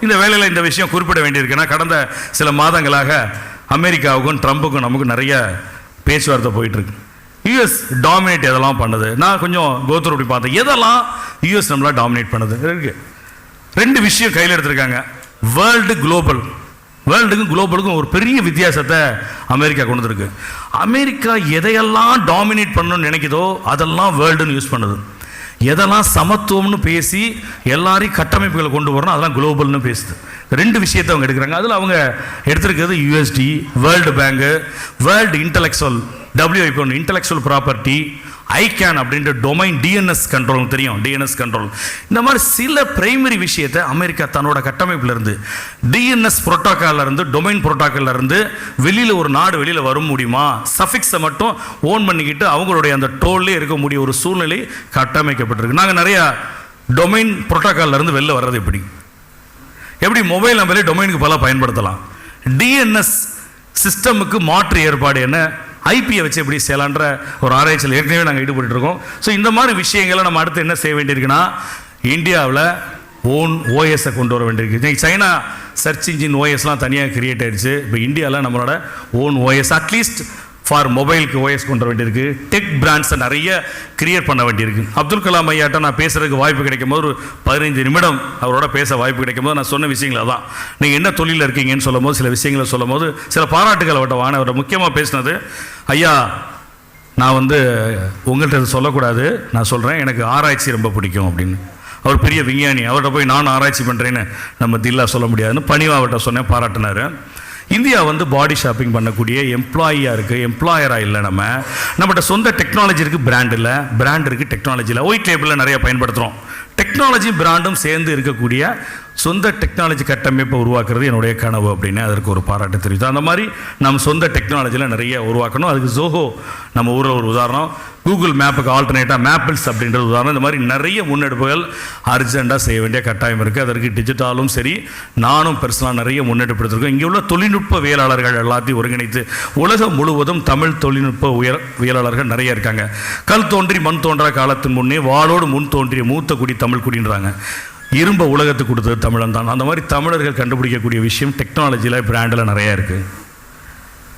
இந்த வேலையில் இந்த விஷயம் குறிப்பிட வேண்டியிருக்குன்னா, கடந்த சில மாதங்களாக அமெரிக்காவுக்கும் ட்ரம்புக்கும் நமக்கு நிறைய பேச்சுவார்த்தை போயிட்டுருக்கு. யூஎஸ் டாமினேட் எதெல்லாம் பண்ணுது, நான் கொஞ்சம் கோத்ரூ அப்படி பார்த்தேன். எதெல்லாம் யூஎஸ் நம்மளா டாமினேட் பண்ணுது இருக்கு. 2 விஷயம் கையில் எடுத்திருக்காங்க. வேர்ல்டு குளோபல், வேர்ல்டுக்கும் குளோபலுக்கும் ஒரு பெரிய வித்தியாசத்தை அமெரிக்கா கொண்டு வந்திருக்கு. அமெரிக்கா எதையெல்லாம் டாமினேட் பண்ணணும்னு நினைக்குதோ அதெல்லாம் வேர்ல்டுன்னு யூஸ் பண்ணுது. எதெல்லாம் சமத்துவம்னு பேசி எல்லாரையும் கட்டமைப்புகளை கொண்டு வரணும் அதெல்லாம் குளோபல்னு பேசுது. 2 விஷயத்தை அவங்க எடுக்கிறாங்க. அதில் அவங்க எடுத்திருக்கிறது யூஎஸ்டி, world bank, world intellectual WIPO intellectual property, ICANN அப்படின்ற டொமைன் டிஎன்எஸ் கண்ட்ரோல் தெரியும், டிஎன்எஸ் கண்ட்ரோல். இந்த மாதிரி சில பிரைமரி விஷயத்தை அமெரிக்கா தன்னோட கட்டமைப்பில் இருந்து, டிஎன்எஸ் புரோட்டோக்கால்ல இருந்து, டொமைன் புரோட்டோக்கால்ல இருந்து வெளியில் ஒரு நாடு வெளியில் வர முடியுமா, சஃபிக்ஸை மட்டும் ஓன் பண்ணிக்கிட்டு அவங்களுடைய அந்த டோல்லே இருக்க முடிய ஒரு சூழ்நிலை கட்டமைக்கப்பட்டிருக்கு. நாங்கள் நிறைய டொமைன் புரோட்டோக்கால்ல இருந்து வெளில வர்றது எப்படி மொபைல் நம்பரே டொமைனுக்கு பல பயன்படுத்தலாம். டிஎன்எஸ் சிஸ்டமுக்கு மாற்று ஏற்பாடு என்ன, ஐபியை வச்சு எப்படி செய்யலான்ற ஒரு ஆராய்ச்சியில் ஏற்கனவே நாங்கள் ஈடுபட்டு இருக்கோம். ஸோ இந்த மாதிரி விஷயங்களை நம்ம அடுத்து என்ன செய்ய வேண்டியிருக்குன்னா, இந்தியாவில் ஓன் ஓஎஸை கொண்டு வர வேண்டியிருக்கு. சைனா சர்ச் இன்ஜின் ஓஎஸ்லாம் தனியாக கிரியேட் ஆகிடுச்சு. இப்போ இந்தியாவில் நம்மளோட ஓன் ஓஎஸ் அட்லீஸ்ட் ஃபார் மொபைலுக்கு ஓஎஸ் கொண்டு வர வேண்டியிருக்கு. டெக் பிராண்ட்ஸை நிறைய கிரியேட் பண்ண வேண்டியிருக்கு. அப்துல் கலாம் ஐயாட்ட நான் பேசுகிறதுக்கு வாய்ப்பு கிடைக்கும் போது ஒரு 15 நிமிடம் அவரோட பேச வாய்ப்பு கிடைக்கும் போது நான் சொன்ன விஷயங்கள் அதான். நீங்கள் என்ன தொழிலில் இருக்கீங்கன்னு சொல்லும் போது, சில விஷயங்களை சொல்லும் போது சில பாராட்டுகள் அவர்கிட்ட வாங்க. அவரை முக்கியமாக பேசினது, ஐயா நான் உங்கள்கிட்ட சொல்லக்கூடாது, நான் சொல்கிறேன், எனக்கு ஆராய்ச்சி ரொம்ப பிடிக்கும் அப்படின்னு. அவர் பெரிய விஞ்ஞானி, அவர்கிட்ட போய் நான் ஆராய்ச்சி பண்ணுறேன்னு நம்ம தில்லா சொல்ல முடியாதுன்னு பணிவாக அவர்கிட்ட சொன்னேன், பாராட்டினார். இந்தியா பாடி ஷாப்பிங் பண்ணக்கூடிய எம்ப்ளாயியாக இருக்குது, எம்ப்ளாயராக இல்லை. நம்மகிட்ட சொந்த டெக்னாலஜி இருக்குது, பிராண்ட் இல்லை, பிராண்ட் இருக்குது, டெக்னாலஜி இல்லை. ஒயிட் லேபிளில் நிறைய பயன்படுத்துகிறோம். டெக்னாலஜி பிராண்டும் சேர்ந்து இருக்கக்கூடிய சொந்த டெக்னாலஜி கட்டமைப்பை உருவாக்குறது என்னுடைய கனவு அப்படின்னு அதற்கு ஒரு பாராட்டு தெரிவித்தோம். அந்த மாதிரி நம்ம சொந்த டெக்னாலஜியில் நிறைய உருவாக்கணும். அதுக்கு ஜோஹோ நம்ம ஊரில் ஒரு உதாரணம், கூகுள் மேப்புக்கு ஆல்டர்னேட்டாக மேப்பிள்ஸ் அப்படின்ற உதாரணம். இந்த மாதிரி நிறைய முன்னெடுப்புகள் அர்ஜென்ட்டாக செய்ய வேண்டிய கட்டாயம் இருக்குது. அதற்கு டிஜிட்டலும் சரி, நானும் பெர்சனலாக நிறைய முன்னெடுப்பு எடுத்திருக்கோம். இங்கே உள்ள தொழில்நுட்பவியலாளர்கள் எல்லாத்தையும் ஒருங்கிணைத்து உலகம் முழுவதும் தமிழ் தொழில்நுட்பவியலாளர்கள் நிறைய இருக்காங்க. கல் தோன்றி மண் தோன்றா காலத்தின் முன்னே வாளோடு முன் தோன்றிய மூத்த குடி தமிழ் குடின்றாங்க. இரும்ப உலகத்துக்கு கொடுத்தது தமிழன் தான். அந்த மாதிரி தமிழர்கள் கண்டுபிடிக்கக்கூடிய விஷயம் டெக்னாலஜியில் பிராண்டில் நிறையா இருக்குது.